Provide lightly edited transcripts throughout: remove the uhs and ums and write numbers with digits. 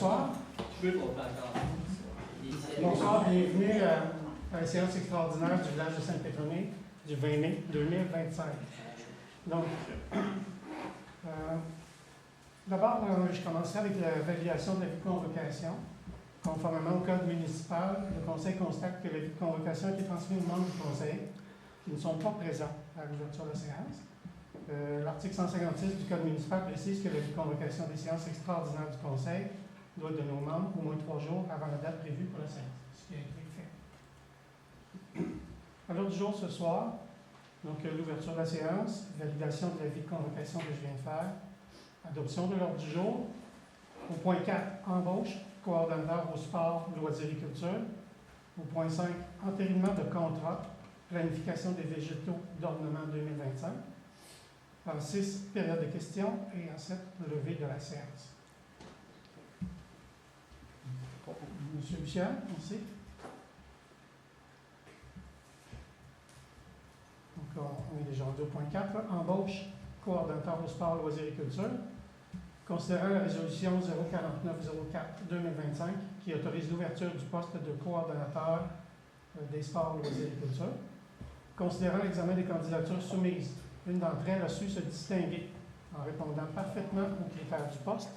Bonsoir. Bonsoir, bienvenue à la séance extraordinaire du village de Sainte-Pétronille du 20 mai 2025. Donc, d'abord, je commencerai avec la validation de l'avis de convocation. Conformément au code municipal, le conseil constate que l'avis de convocation a été transmis aux membres du conseil qui ne sont pas présents à l'ouverture de la séance. L'article 156 du code municipal précise que l'avis de convocation des séances extraordinaires du conseil doit être donné aux membres au moins 3 jours avant la date prévue pour la séance, ce qui a été fait. À l'ordre du jour ce soir, donc l'ouverture de la séance, validation de l'avis de convocation que je viens de faire, adoption de l'ordre du jour. Au point 4, embauche, coordonnateur au sport, loisirs et culture. Au point 5, entérinement de contrat, planification des végétaux d'ornement 2025. En 6, période de questions. Et en 7, levée de la séance. Monsieur Michel, merci. Donc, on est déjà rendu au point 4. Embauche, coordonnateur au sport, loisirs et culture. Considérant la résolution 049-04-2025 qui autorise l'ouverture du poste de coordonnateur des sports, loisirs et culture. Considérant l'examen des candidatures soumises, une d'entre elles a su se distinguer en répondant parfaitement aux critères du poste.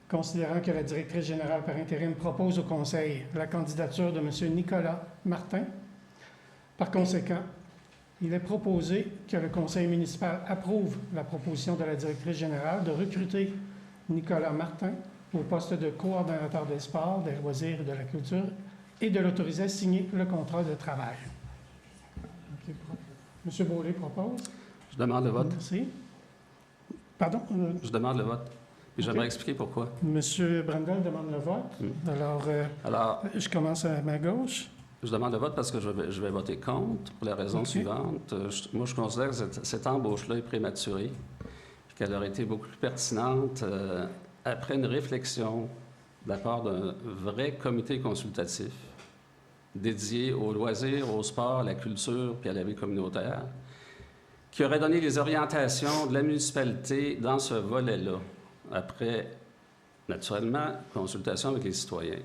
Considérant que la directrice générale par intérim propose au Conseil la candidature de M. Nicolas Martin, par conséquent, il est proposé que le Conseil municipal approuve la proposition de la directrice générale de recruter Nicolas Martin au poste de coordonnateur des sports, des loisirs et de la culture et de l'autoriser à signer le contrat de travail. Okay. M. Beaulieu propose. Je demande le vote. Merci. Pardon? Je demande le vote. Puis j'aimerais expliquer pourquoi. M. Brendel demande le vote. Alors, je commence à ma gauche. Je demande le vote parce que je vais voter contre pour la raison suivante. Moi, je considère que cette embauche-là est prématurée et qu'elle aurait été beaucoup plus pertinente après une réflexion de la part d'un vrai comité consultatif dédié aux loisirs, au sport, à la culture puis à la vie communautaire, qui aurait donné les orientations de la municipalité dans ce volet-là, après, naturellement, consultation avec les citoyens.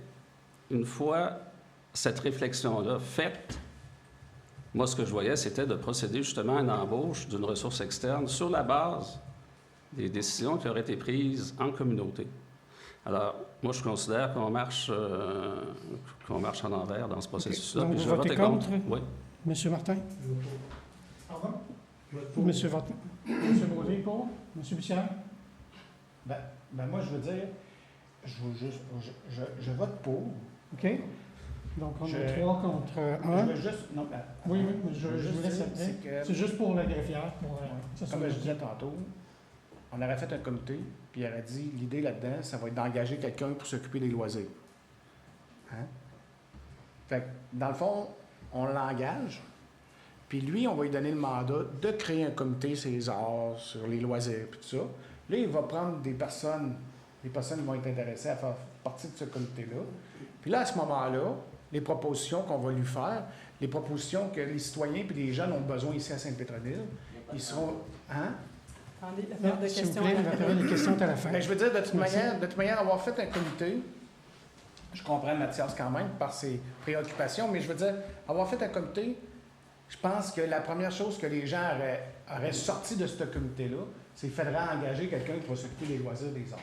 Une fois cette réflexion-là faite, moi, ce que je voyais, c'était de procéder justement à une embauche d'une ressource externe sur la base des décisions qui auraient été prises en communauté. Alors, moi, je considère qu'on marche en envers dans ce processus-là. Donc, puis vous je votez vote contre? Oui. M. Martin? Pardon? Monsieur Beaulieu pour? M. Bichard? Ben moi, je veux dire, je vote pour. OK. Donc, on a 3 contre 1. Je veux juste... Non, ben, Oui, je vous laisse après. C'est juste pour la greffière. Comme je disais tantôt, on aurait fait un comité, puis il aurait dit, l'idée là-dedans, ça va être d'engager quelqu'un pour s'occuper des loisirs. Hein? Fait que, dans le fond, on l'engage, puis lui, on va lui donner le mandat de créer un comité sur les arts, sur les loisirs, puis tout ça. Là, il va prendre des personnes qui vont être intéressées à faire partie de ce comité-là. Puis là, à ce moment-là, les propositions qu'on va lui faire, les propositions que les citoyens et les jeunes ont besoin ici à Sainte-Pétronille, ils seront... Hein? Attendez, la période de questions. La période de questions est à la fin. Bien, je veux dire, de toute manière, avoir fait un comité, je comprends Mathias quand même par ses préoccupations, mais je veux dire, avoir fait un comité, je pense que la première chose que les gens auraient sorti de ce comité-là, c'est qu'il faudrait engager quelqu'un qui va s'occuper des loisirs des arts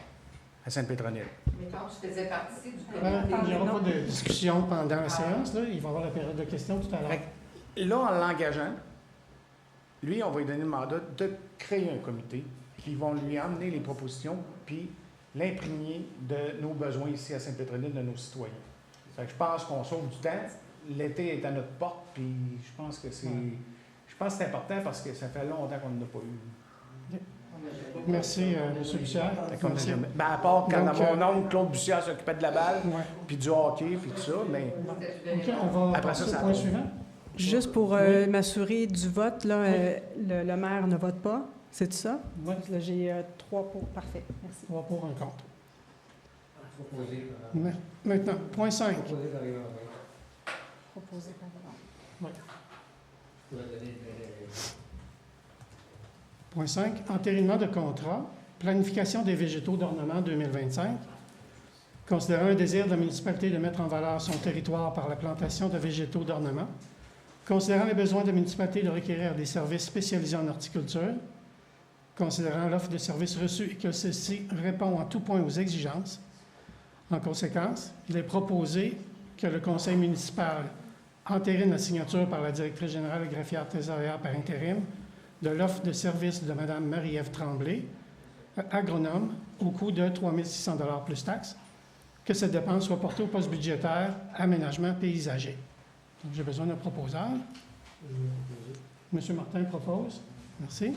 à Sainte-Pétronille. Mais quand tu faisais partie du comité... Il n'y aura pas de discussion pendant la séance. Là. Il va y avoir la période de questions tout à l'heure. Là, en l'engageant, lui, on va lui donner le mandat de créer un comité qui vont lui emmener les propositions puis l'imprégner de nos besoins ici à Sainte-Pétronille, de nos citoyens. Fait que je pense qu'on sauve du temps. L'été est à notre porte, puis je pense que c'est important parce que ça fait longtemps qu'on n'a pas eu. Merci, M. Bussière. Ben, à part quand mon oncle Claude Bussière s'occupait de la balle, puis du hockey, puis tout ça, mais... OK, on va passer au point suivant. Juste pour m'assurer du vote, là, le maire ne vote pas, c'est ça? Oui. Là, j'ai 3 pour. Parfait, merci. 3 pour, 1 contre. Maintenant, point 5. Proposé par Oui. Point 5, entérinement de contrat, planification des végétaux d'ornement 2025. Considérant un désir de la municipalité de mettre en valeur son territoire par la plantation de végétaux d'ornement. Considérant les besoins de la municipalité de requérir des services spécialisés en horticulture. Considérant l'offre de services reçus et que ceci répond en tout point aux exigences. En conséquence, il est proposé que le conseil municipal entérine la signature par la directrice générale et greffière trésorière par intérim de l'offre de service de Mme Marie-Ève Tremblay, agronome, au coût de 3 600 $ plus taxes, que cette dépense soit portée au poste budgétaire aménagement paysager. Donc, j'ai besoin d'un proposeur. M. Martin propose. Merci.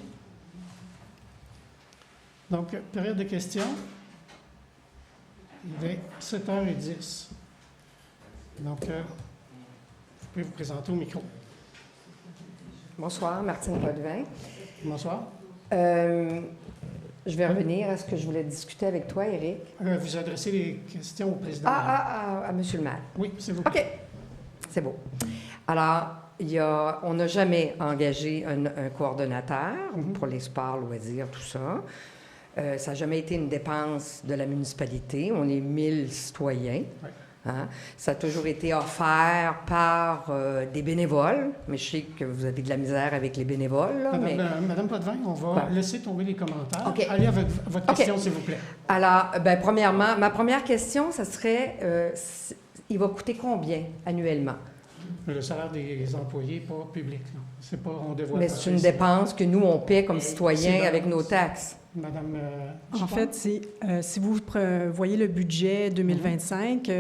Donc, période de questions. Il est 7h10. Donc, vous pouvez vous présenter au micro. Bonsoir, Martine Potvin. Bonsoir. Je vais revenir à ce que je voulais discuter avec toi, Éric. Vous adressez les questions au président. À M. le maire. Oui, s'il vous plaît. OK. C'est beau. Alors, on n'a jamais engagé un coordonnateur pour les sports, loisirs, tout ça. Ça n'a jamais été une dépense de la municipalité. On est 1000 citoyens. Oui. Hein? Ça a toujours été offert par des bénévoles, mais je sais que vous avez de la misère avec les bénévoles. Là, Madame Potvin, on va laisser tomber les commentaires. Okay. Allez avec votre question, s'il vous plaît. Alors, premièrement, ma première question, ça serait, il va coûter combien annuellement? Le salaire des employés, pas public. Là. C'est pas, on dévoile Mais pas c'est une ça. dépense que nous, on paie comme citoyens C'est avec nos taxes. Madame En fait, si vous voyez le budget 2025,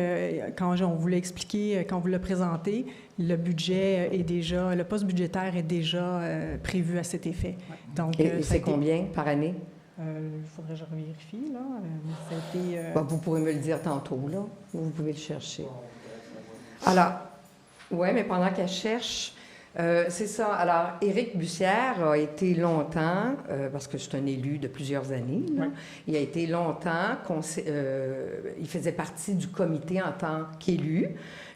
quand on vous l'a expliqué, quand vous l'a présenté, le budget est déjà, le poste budgétaire est déjà prévu à cet effet. Donc, Et c'est combien par année? Il faudrait que je vérifie, là. Ça a été, Vous pourrez me le dire tantôt, là. Vous pouvez le chercher. Alors, oui, mais pendant qu'elle cherche, c'est ça. Alors, Éric Bussière a été longtemps, parce que c'est un élu de plusieurs années, là, Oui. il a été longtemps, il faisait partie du comité en tant qu'élu,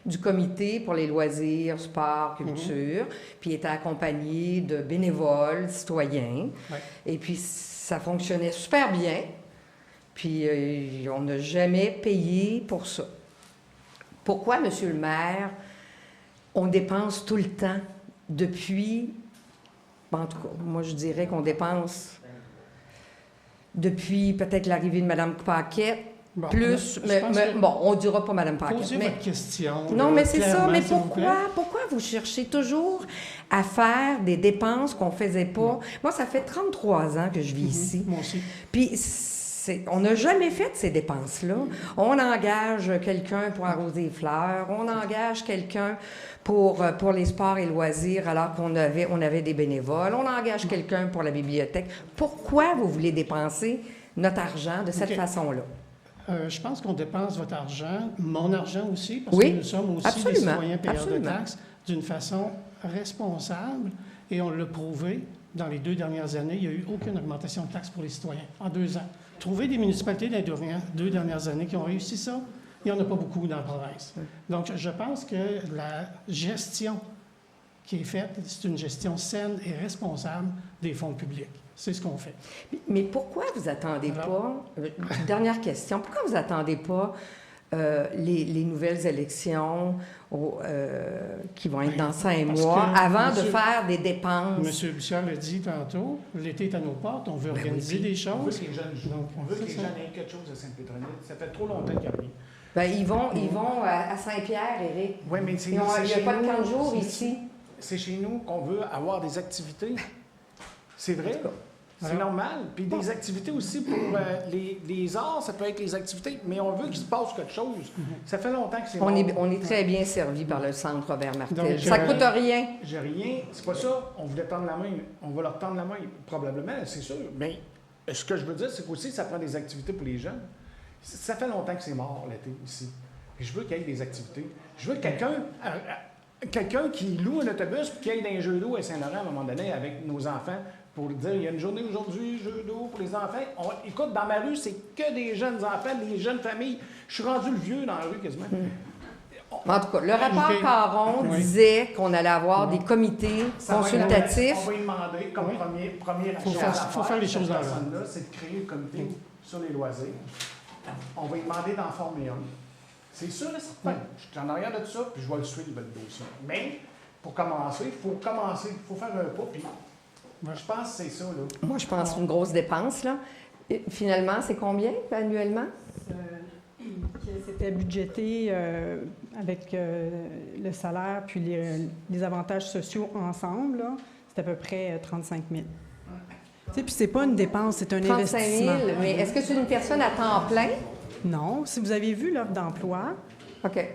du comité pour les loisirs, sport, culture, puis il était accompagné de bénévoles, citoyens, Oui. et puis ça fonctionnait super bien, puis on n'a jamais payé pour ça. Pourquoi, Monsieur le maire, on dépense tout le temps depuis, en tout cas, moi je dirais qu'on dépense depuis peut-être l'arrivée de Mme Paquette, Bon, plus, je pense que bon, on ne dira pas Mme Paquette. posez votre question. Non, mais c'est ça, clairement, mais s'il vous plaît. pourquoi vous cherchez toujours à faire des dépenses qu'on ne faisait pas? Moi, ça fait 33 ans que je vis ici. Moi aussi. Puis, on n'a jamais fait ces dépenses-là. On engage quelqu'un pour arroser les fleurs, on engage quelqu'un pour les sports et loisirs alors qu'on avait des bénévoles, on engage quelqu'un pour la bibliothèque. Pourquoi vous voulez dépenser notre argent de cette OK. façon-là? Je pense qu'on dépense votre argent, mon argent aussi, parce Oui, que nous sommes aussi absolument, des citoyens payeurs absolument. de taxes d'une façon responsable et on l'a prouvé dans les 2 dernières années. Il n'y a eu aucune augmentation de taxes pour les citoyens en 2 ans. Trouver des municipalités dans les 2 dernières années qui ont réussi ça, il n'y en a pas beaucoup dans la province. Donc, je pense que la gestion qui est faite, c'est une gestion saine et responsable des fonds publics. C'est ce qu'on fait. Mais pourquoi vous attendez pas, dernière question, pourquoi vous attendez pas les nouvelles élections qui vont être dans 5 Parce mois que, avant de monsieur- faire des dépenses? M. Bouchard l'a dit tantôt, l'été est à nos portes, on veut organiser des On veut choses. que les jeunes jouent. Donc, On veut que c'est les ça. jeunes aient quelque chose à Sainte-Pétronille. Ça fait trop longtemps qu'il n'y a rien. Ben, ils vont à Saint-Pierre, Éric. Oui, mais c'est Il n'y a chez pas de nous, camp de jour c'est- ici. C'est chez nous qu'on veut avoir des activités. C'est vrai. C'est Alors, normal. Puis des activités aussi pour les arts, ça peut être les activités, mais on veut qu'il se passe quelque chose. Ça fait longtemps que c'est On mort. est très bien servi par le centre Robert Martel. Donc, Ça ne coûte rien. J'ai rien. C'est pas ça. On voulait tendre la main. On va leur tendre la main, probablement, c'est sûr. Mais ce que je veux dire, c'est qu'aussi, ça prend des activités pour les jeunes. Ça fait longtemps que c'est mort, l'été, ici. Et je veux qu'il y ait des activités. Je veux que quelqu'un qui loue un autobus puis qui aille dans un jeu d'eau à Saint-Laurent à un moment donné avec nos enfants pour dire il y a une journée aujourd'hui, jeu d'eau pour les enfants. Écoute, dans ma rue, c'est que des jeunes enfants, des jeunes familles. Je suis rendu le vieux dans la rue quasiment. Mais en tout cas, le rapport Ok. Caron Oui. disait qu'on allait avoir des comités Ça va être- consultatifs. On va lui demander, comme Oui. première Faut chose faire- à faut faire les cette choses dans l'ordre. personne-là, c'est de créer le comité sur les loisirs. On va lui demander d'en former un. C'est sûr et certain. Je suis en arrière de ça, puis je vais le suivre, le dossier. Mais, pour commencer, il faut faire un pas, puis je pense que c'est ça, là. Moi, je pense une grosse dépense, là. Et finalement, c'est combien annuellement? C'était budgété avec le salaire puis les avantages sociaux ensemble, là, c'est à peu près 35 000. Tu sais, puis c'est pas une dépense, c'est un 35 investissement. 000. Mais est-ce que c'est une personne à temps plein? Non, si vous avez vu l'offre d'emploi, OK.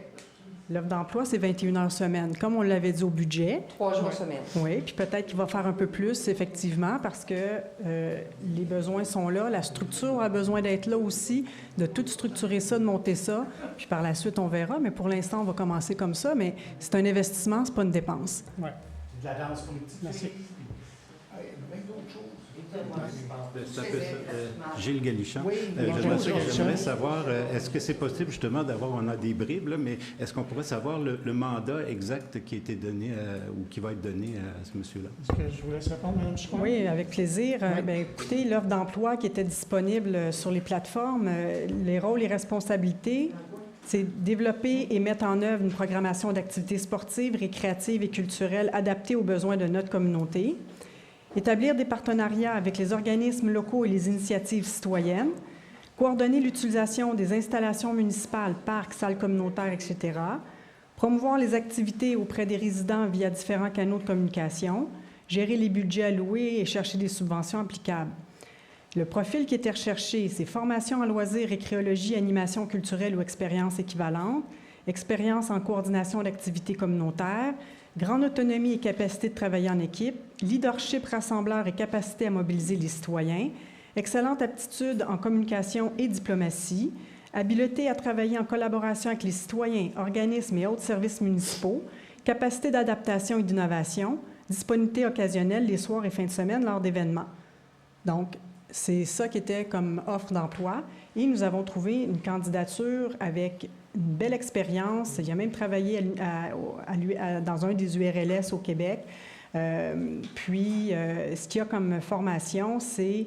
l'offre d'emploi, c'est 21 heures semaine, comme on l'avait dit au budget. 3 jours semaine. Oui, puis peut-être qu'il va faire un peu plus, effectivement, parce que les besoins sont là. La structure a besoin d'être là aussi, de tout structurer ça, de monter ça. Puis par la suite, on verra. Mais pour l'instant, on va commencer comme ça. Mais c'est un investissement, c'est pas une dépense. Ouais. De la danse politique. Merci. Avec d'autres choses. C'est un peu ça. Gilles Galichan. Oui, J'aimerais savoir, est-ce que c'est possible justement d'avoir, on a des bribes, là, mais est-ce qu'on pourrait savoir le mandat exact qui a été donné ou qui va être donné à ce monsieur-là? Est-ce que je vous laisse répondre, Mme Chicoine? Oui, avec plaisir. Oui. Bien, écoutez, l'offre d'emploi qui était disponible sur les plateformes, les rôles et responsabilités, c'est développer et mettre en œuvre une programmation d'activités sportives, récréatives et culturelles adaptées aux besoins de notre communauté. Établir des partenariats avec les organismes locaux et les initiatives citoyennes. Coordonner l'utilisation des installations municipales, parcs, salles communautaires, etc. Promouvoir les activités auprès des résidents via différents canaux de communication. Gérer les budgets alloués et chercher des subventions applicables. Le profil qui était recherché, c'est formation en loisirs, récréologie, animation culturelle ou expérience équivalente, expérience en coordination d'activités communautaires, grande autonomie et capacité de travailler en équipe, leadership rassembleur et capacité à mobiliser les citoyens, excellente aptitude en communication et diplomatie, habileté à travailler en collaboration avec les citoyens, organismes et autres services municipaux, capacité d'adaptation et d'innovation, disponibilité occasionnelle les soirs et fins de semaine lors d'événements. Donc, c'est ça qui était comme offre d'emploi. Et nous avons trouvé une candidature avec une belle expérience. Il a même travaillé dans un des URLS au Québec. Ce qu'il y a comme formation, c'est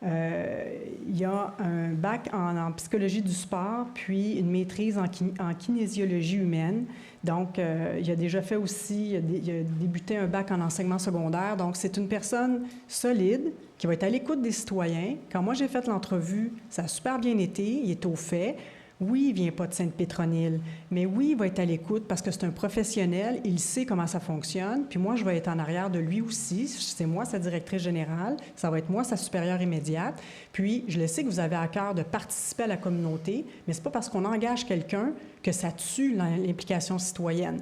il y a un bac en psychologie du sport, puis une maîtrise en kinésiologie humaine. Donc, il a déjà fait aussi, il a débuté un bac en enseignement secondaire. Donc, c'est une personne solide qui va être à l'écoute des citoyens. Quand moi, j'ai fait l'entrevue, ça a super bien été, il est au fait. Oui, il ne vient pas de Sainte-Pétronille, mais oui, il va être à l'écoute parce que c'est un professionnel, il sait comment ça fonctionne, puis moi, je vais être en arrière de lui aussi. C'est moi, sa directrice générale, ça va être moi, sa supérieure immédiate. Puis, je le sais que vous avez à cœur de participer à la communauté, mais ce n'est pas parce qu'on engage quelqu'un que ça tue l'implication citoyenne.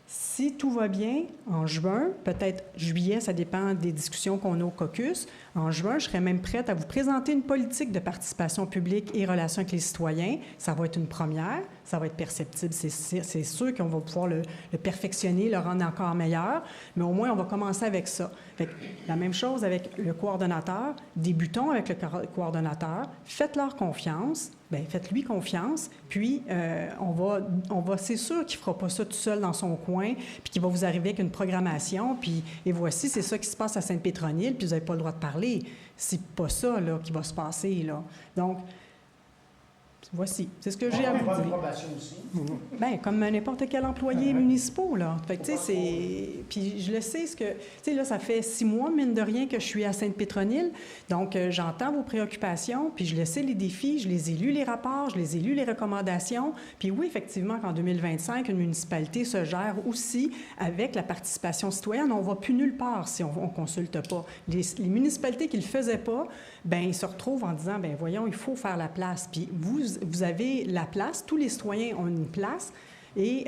Si tout va bien, en juin, peut-être juillet, ça dépend des discussions qu'on a au caucus, en juin, je serais même prête à vous présenter une politique de participation publique et relations avec les citoyens. Ça va être une première, ça va être perceptible, c'est sûr qu'on va pouvoir le perfectionner, le rendre encore meilleur, mais au moins, on va commencer avec ça. Fait que, la même chose avec le coordonnateur. Débutons avec le coordonnateur, faites-leur confiance. Bien, faites-lui confiance, puis on va c'est sûr qu'il ne fera pas ça tout seul dans son coin, puis qu'il va vous arriver avec une programmation, puis et voici, c'est ça qui se passe à Sainte-Pétronille, puis vous n'avez pas le droit de parler. C'est pas ça, là, qui va se passer, là. Donc, voici, c'est ce que j'ai à vous dire. Probation aussi. Bien, comme n'importe quel employé municipal, là. Fait que, tu sais, c'est... Puis je le sais, tu sais, là, ça fait 6 mois, mine de rien, que je suis à Sainte-Pétronille. Donc, j'entends vos préoccupations, puis je le sais, les défis, je les ai lus, les rapports, je les ai lus, les recommandations. Puis oui, effectivement, qu'en 2025, une municipalité se gère aussi avec la participation citoyenne. On ne va plus nulle part si on ne consulte pas. Les municipalités qui ne le faisaient pas, bien, ils se retrouvent en disant, bien, voyons, il faut faire la place. Puis vous avez la place, tous les citoyens ont une place, et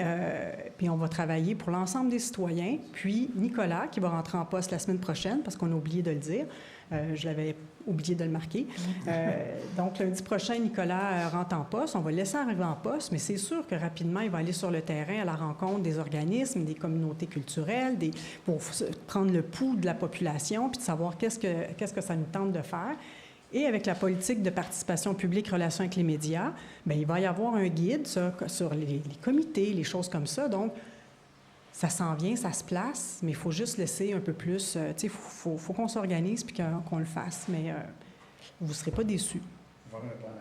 puis on va travailler pour l'ensemble des citoyens. Puis Nicolas, qui va rentrer en poste la semaine prochaine, parce qu'on a oublié de le dire, je l'avais oublié de le marquer. Donc, lundi prochain, Nicolas rentre en poste. On va le laisser arriver en poste, mais c'est sûr que rapidement, il va aller sur le terrain à la rencontre des organismes, des communautés culturelles, pour prendre le pouls de la population, puis de savoir qu'est-ce que ça nous tente de faire. Et avec la politique de participation publique, relations avec les médias, bien, il va y avoir un guide sur les comités, les choses comme ça. Donc, ça s'en vient, ça se place, mais il faut juste laisser un peu plus... tu sais, il faut qu'on s'organise puis qu'on le fasse, mais vous ne serez pas déçus. On va répondre à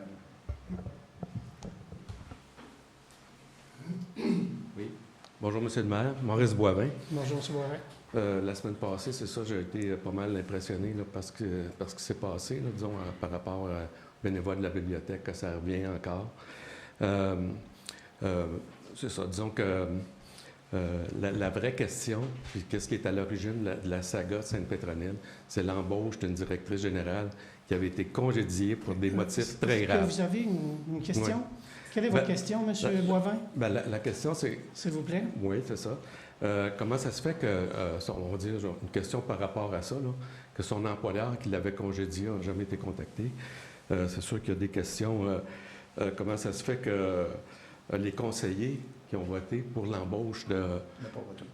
Oui. Bonjour, Monsieur le maire. Maurice Boivin. Bonjour, M. Boivin. La semaine passée, c'est ça, j'ai été pas mal impressionné là, parce que ce qui s'est passé, là, disons, par rapport aux bénévoles de la bibliothèque, que ça revient encore. C'est ça, disons que la vraie question, puis qu'est-ce qui est à l'origine de la saga de Sainte-Pétronille, c'est l'embauche d'une directrice générale qui avait été congédiée pour des motifs très graves. Vous avez une question? Oui. Quelle est votre question, M. Boivin? La question, c'est... S'il vous plaît. Oui, c'est ça. Comment ça se fait que, on va dire, une question par rapport à ça, là, que son employeur qui l'avait congédié n'a jamais été contacté? C'est sûr qu'il y a des questions. Comment ça se fait que les conseillers qui ont voté pour l'embauche de... n'a pas voté.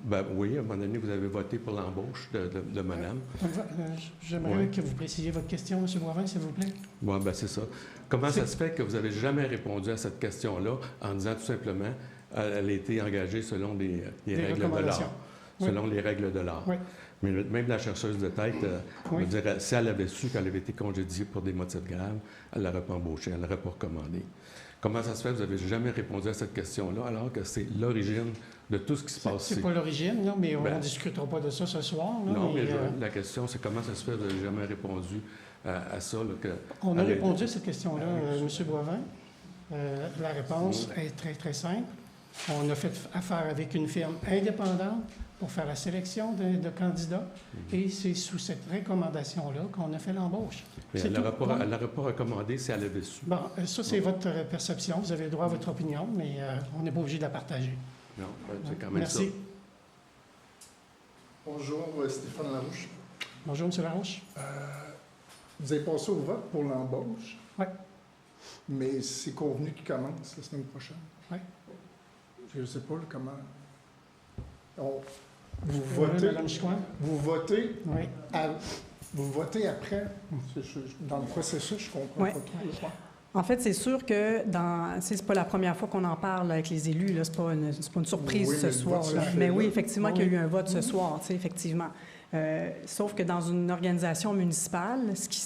Ben oui, à un moment donné, vous avez voté pour l'embauche de madame. J'aimerais que vous précisiez votre question, M. Boivin, s'il vous plaît. Oui, bien c'est ça. Comment ça se fait que vous n'avez jamais répondu à cette question-là en disant tout simplement elle a été engagée selon les règles de l'art? Oui. Selon les règles de l'art. Oui. Mais même la chercheuse de tête, Oui. je veux dire, si elle avait su qu'elle avait été congédiée pour des motifs graves, elle ne l'aurait pas embauchée, elle ne l'aurait pas recommandée. Comment ça se fait que vous n'avez jamais répondu à cette question-là alors que c'est l'origine de tout ce qui se passe ici? C'est pas l'origine, là, mais on Ben, ne discutera pas de ça ce soir. Là, non, mais la question, c'est comment ça se fait que vous n'avez jamais répondu à ça? Là, on a répondu à cette question-là, M. Boivin. La réponse est très, très simple. On a fait affaire avec une firme indépendante pour faire la sélection de candidats et c'est sous cette recommandation-là qu'on a fait l'embauche. Mais elle n'aurait pas recommandé si elle avait su. Bon, ça, c'est votre perception. Vous avez le droit à votre opinion, mais on n'est pas obligé de la partager. Non, c'est quand même Merci. ça. Bonjour, Stéphane Larouche. Bonjour, M. Larouche. Vous avez passé au vote pour l'embauche. Oui. Mais c'est convenu qu'il commence la semaine prochaine. Oui. Je ne sais pas là, comment. Vous Oui, votez. Mme Chicoine? Vous votez. Oui. Vous votez après. Dans le processus, je comprends Oui. pas trop. Là. En fait, c'est sûr que c'est pas la première fois qu'on en parle avec les élus. Là, c'est pas une surprise Oui, ce mais le soir. vote Là. se fait Mais là. oui, effectivement, Oui. qu'il y a eu un vote ce soir, tu sais, effectivement. Sauf que dans une organisation municipale, ce qui...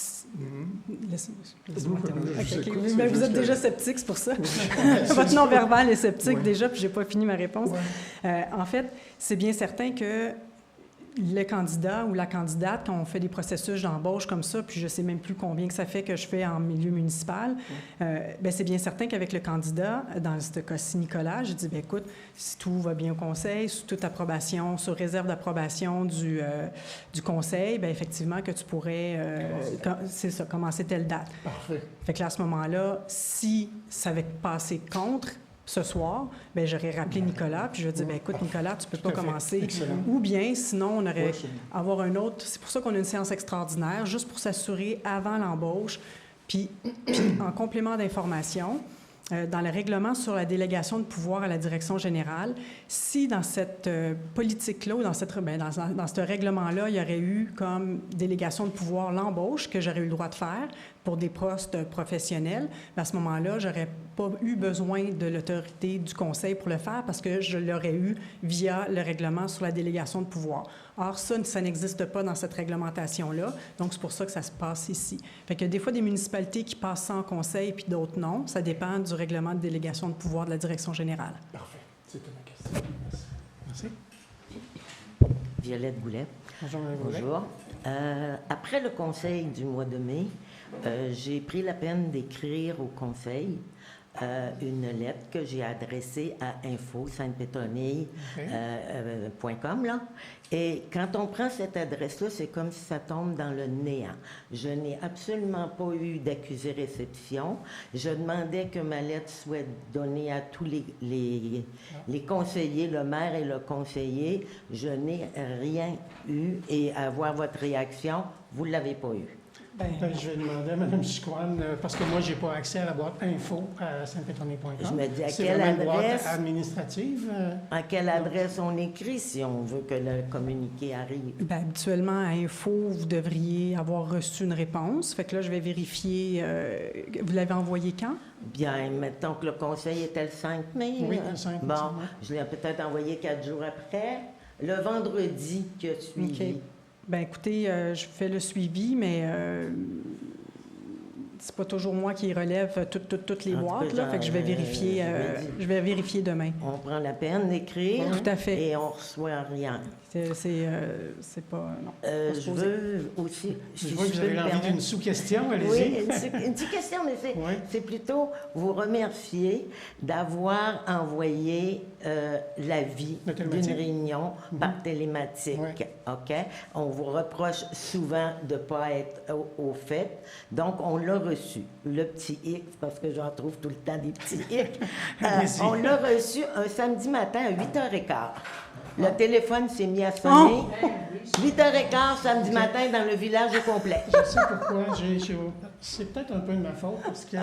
Laissez-moi terminer. Je vous Ok, écoute, ok. c'est Ben, vous juste êtes que- déjà sceptique, c'est pour ça. C'est Votre ça. non-verbal est sceptique Oui. déjà, puis j'ai pas fini ma réponse. Oui. En fait, c'est bien certain que le candidat ou la candidate, quand on fait des processus d'embauche comme ça, puis je sais même plus combien que ça fait que je fais en milieu municipal, ben c'est bien certain qu'avec le candidat, dans ce cas-ci Nicolas, je dis, bien écoute, si tout va bien au conseil, sous toute approbation, sur réserve d'approbation du conseil, bien effectivement que tu pourrais, c'est ça, commencer telle date. Parfait. Fait que là, à ce moment-là, si ça avait passé contre ce soir, bien, j'aurais rappelé Nicolas, puis je vais dire, bien, écoute, Nicolas, tu peux Tout pas à fait. commencer. Excellent. Ou bien, sinon, on aurait Ouais, c'est- avoir un autre. C'est pour ça qu'on a une séance extraordinaire, juste pour s'assurer avant l'embauche. Puis en complément d'information, dans le règlement sur la délégation de pouvoir à la direction générale, si dans cette politique-là ou dans ce règlement-là, il y aurait eu comme délégation de pouvoir l'embauche que j'aurais eu le droit de faire pour des postes professionnels, bien, à ce moment-là, j'aurais pas eu besoin de l'autorité du conseil pour le faire parce que je l'aurais eu via le règlement sur la délégation de pouvoir. Or, ça n'existe pas dans cette réglementation-là, donc c'est pour ça que ça se passe ici. Fait qu'il y a des fois des municipalités qui passent ça en conseil puis d'autres non. Ça dépend du règlement de délégation de pouvoir de la direction générale. Parfait. C'était ma question. Merci. Merci. Violette Goulet. Bonjour, Mme Goulet. Bonjour. Après le conseil du mois de mai, j'ai pris la peine d'écrire au conseil une lettre que j'ai adressée à info-sainte-pétronille.com, là. Et quand on prend cette adresse-là, c'est comme si ça tombe dans le néant. Je n'ai absolument pas eu d'accusé-réception. Je demandais que ma lettre soit donnée à tous les conseillers, le maire et le conseiller. Je n'ai rien eu. Et à voir votre réaction, vous ne l'avez pas eu. Je vais demander à Mme Chicoine, parce que moi, je n'ai pas accès à la boîte info à saint-pétronien.com. Je me dis, à C'est quelle vraiment une boîte adresse? administrative. À quelle adresse on écrit si on veut que le communiqué arrive? Bien, habituellement, à info, vous devriez avoir reçu une réponse. Fait que là, je vais vérifier. Vous l'avez envoyé quand? Bien, mettons que le conseil était le 5 mai. Oui, là. le 5 mai. Bon, je l'ai peut-être envoyé 4 jours après. Le vendredi qui a suivi. OK. Bien, écoutez, je fais le suivi, mais c'est pas toujours moi qui relève toutes les En tout boîtes, cas, là. Fait que je vais vérifier, je vais vérifier demain. On prend la peine d'écrire. Tout à fait. Et on reçoit rien. C'est pas... Non. Pas Je supposé. veux aussi... Je vois que vous avez envie d'une sous-question, allez-y. Oui, une petite question, mais Oui. c'est plutôt vous remercier d'avoir envoyé l'avis La télématique. d'une réunion par télématique. Oui. OK? On vous reproche souvent de ne pas être au fait. Donc, on l'a reçu. Le petit X, parce que j'en trouve tout le temps des petits X. Allez-y. On l'a reçu un samedi matin à 8h15. Le téléphone s'est mis à sonner. 8h15 samedi matin dans le village au complet. Je sais pourquoi. C'est peut-être un peu de ma faute parce que,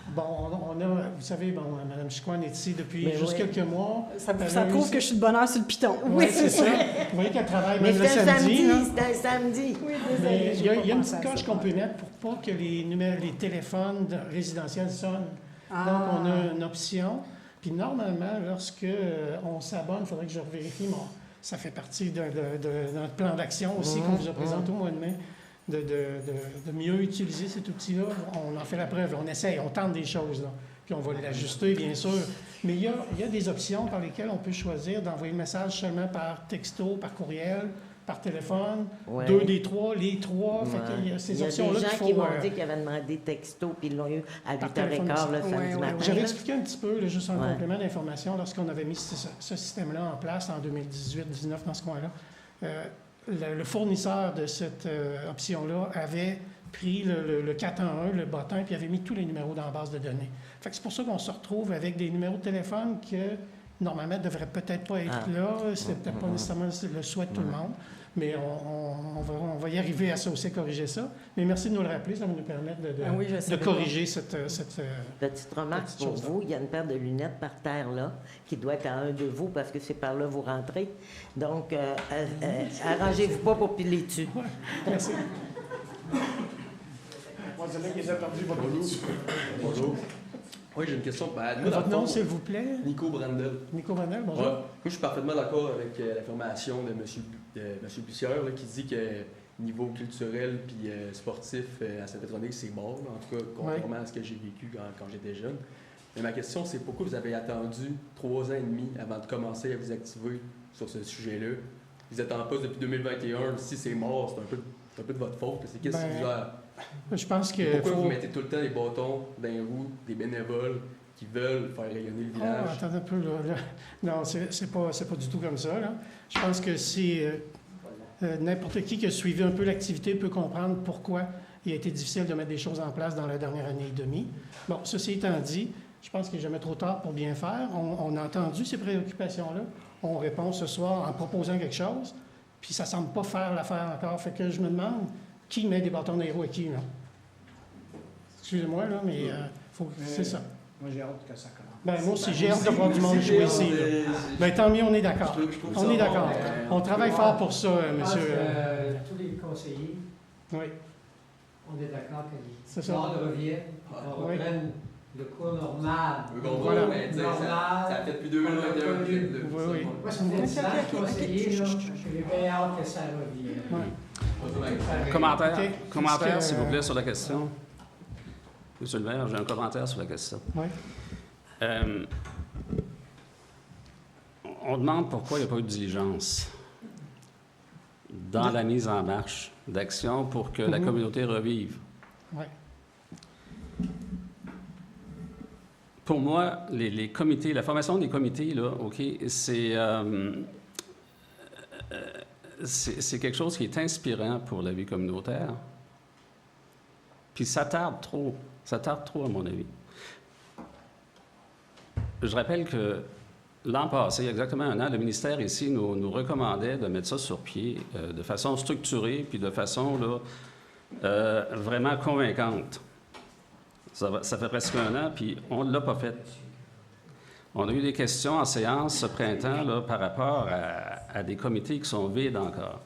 bon, on a, vous savez, bon, Mme Chicoine est ici depuis Mais juste oui. quelques mois. Ça Elle a prouve eu- que je suis de bonne heure sur le piton. Oui, c'est ça. Vous voyez qu'elle travaille Mais même le c'est un samedi. samedi, là. c'est un samedi. Oui, Mais désolée. il y a une petite coche qu'on peut mettre pour pas que les téléphones résidentiels sonnent. Ah. Donc, on a une option. Puis normalement, lorsque on s'abonne, il faudrait que je revérifie, mais ça fait partie de notre plan d'action aussi qu'on vous a présenté au mois de mai, de mieux utiliser cet outil-là. On en fait la preuve, on essaye, on tente des choses, là. Puis on va l'ajuster, bien sûr. Mais il y a des options par lesquelles on peut choisir d'envoyer le message seulement par texto, par courriel, par téléphone, Ouais. 2 des 3, les 3. Fait qu'il y a ces Il y a des options-là gens qu'il faut... qui m'ont dit qu'ils avaient demandé texto, puis ils l'ont eu à par 8h15 téléphone le aussi. samedi Ouais, ouais, matin. J'avais là. expliqué un petit peu, là, juste un Ouais. complément d'information, lorsqu'on avait mis ce système-là en place en 2018-19 dans ce coin-là. Le fournisseur de cette option-là avait pris le 4 en 1, le bottin, puis avait mis tous les numéros dans la base de données. Fait que c'est pour ça qu'on se retrouve avec des numéros de téléphone que normalement ne devraient peut-être pas être là. C'est peut-être pas nécessairement le souhait de tout le monde. Mais on va y arriver à ça aussi, à corriger ça. Mais merci de nous le rappeler, ça va nous permettre Ah oui, je de savais corriger cette Petite remarque Petite pour chose, vous, il y a une paire de lunettes par terre là, qui doit être à un de vous parce que c'est par là que vous rentrez. Donc, arrangez-vous pas pour piler dessus. Merci. Moi, je dirais qu'ils ont perdu votre Bonjour. Oui, j'ai une question. Ben, moi, dans Votre le nom, fond, s'il vous plaît? Nico Brandel. Nico Vanel, bonjour. Ouais. Moi, je suis parfaitement d'accord avec l'affirmation de M. Bussière là, qui dit que niveau culturel puis sportif à Saint-Pétronille, c'est mort, là, en tout cas, contrairement à ce que j'ai vécu quand j'étais jeune. Mais ma question, c'est pourquoi vous avez attendu 3 ans et demi avant de commencer à vous activer sur ce sujet-là? Vous êtes en poste depuis 2021. Si c'est mort, c'est un peu de votre faute. C'est qu'est-ce qui vous a... Je pense que... Pourquoi vous mettez tout le temps les bâtons dans les roues des bénévoles qui veulent faire rayonner le village? Oh, attendez un peu, là. Non, c'est pas du tout comme ça, là. Je pense que si n'importe qui a suivi un peu l'activité peut comprendre pourquoi il a été difficile de mettre des choses en place dans la dernière année et demie. Bon, ceci étant dit, je pense qu'il n'est jamais trop tard pour bien faire. On a entendu ces préoccupations-là. On répond ce soir en proposant quelque chose, puis ça ne semble pas faire l'affaire encore. Fait que je me demande qui met des bâtons dans les roues à qui, là. Excusez-moi, là, mais c'est ça. Moi, j'ai hâte que ça commence. Ben, moi aussi, j'ai hâte de voir du monde jouer ici. Là. Ben, tant mieux, on est d'accord. On est d'accord. On travaille fort pour ça, monsieur. Tous les conseillers, Oui, on est d'accord que c'est les ça. ordres reviennent, on Oui. reprenne le cours normal. Voilà. Ça fait depuis 2021. Oui, oui. Moi, ça fait 10 ans que je suis conseiller, là, j'ai bien hâte que ça revienne. Ouais. Commentaire, OK. commentaire Est-ce que- s'il vous plaît, sur la question. Monsieur le maire, j'ai un commentaire sur la question. Oui. On demande pourquoi il n'y a pas eu de diligence dans la mise en marche d'actions pour que la communauté revive. Oui. Pour moi, les comités, la formation des comités, là, OK, c'est quelque chose qui est inspirant pour la vie communautaire. Puis ça tarde trop. Ça tarde trop, à mon avis. Je rappelle que l'an passé, exactement un an, le ministère ici nous recommandait de mettre ça sur pied de façon structurée, puis de façon là, vraiment convaincante. Ça fait presque 1 an, puis on ne l'a pas fait. On a eu des questions en séance ce printemps là, par rapport à des comités qui sont vides encore.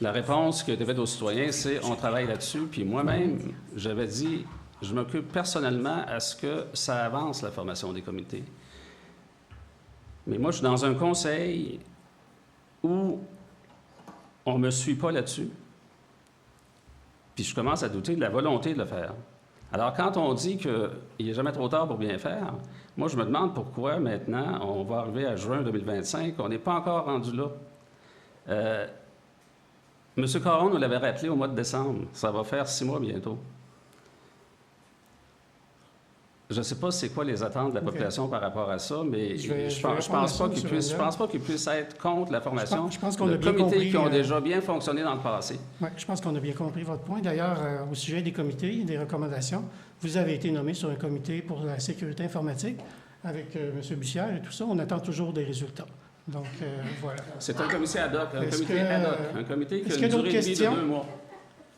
La réponse qui a été faite aux citoyens, c'est « on travaille là-dessus », puis moi-même, j'avais dit « je m'occupe personnellement à ce que ça avance, la formation des comités ». Mais moi, je suis dans un conseil où on ne me suit pas là-dessus, puis je commence à douter de la volonté de le faire. Alors, quand on dit qu'il n'est jamais trop tard pour bien faire, moi, je me demande pourquoi maintenant, on va arriver à juin 2025, on n'est pas encore rendu là. M. Caron nous l'avait rappelé au mois de décembre. Ça va faire 6 mois bientôt. Je ne sais pas c'est quoi les attentes de la population par rapport à ça, mais je ne pense pas qu'ils puissent être contre la formation je pense qu'on a de bien comités compris, qui ont déjà bien fonctionné dans le passé. Oui, je pense qu'on a bien compris votre point. D'ailleurs, au sujet des comités et des recommandations, vous avez été nommé sur un comité pour la sécurité informatique avec M. Bussière et tout ça. On attend toujours des résultats. Donc, voilà. C'est un comité ad hoc, un comité qui a une durée de vie de 2 mois.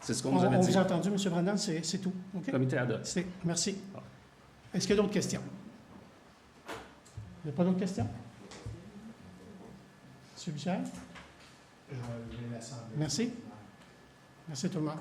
C'est ce qu'on nous avait dit. On vous a entendu, M. Brandon, c'est tout. Okay? Comité ad hoc. Merci. Est-ce qu'il y a d'autres questions? Il n'y a pas d'autres questions? M. Bussière? Merci. Merci tout le monde.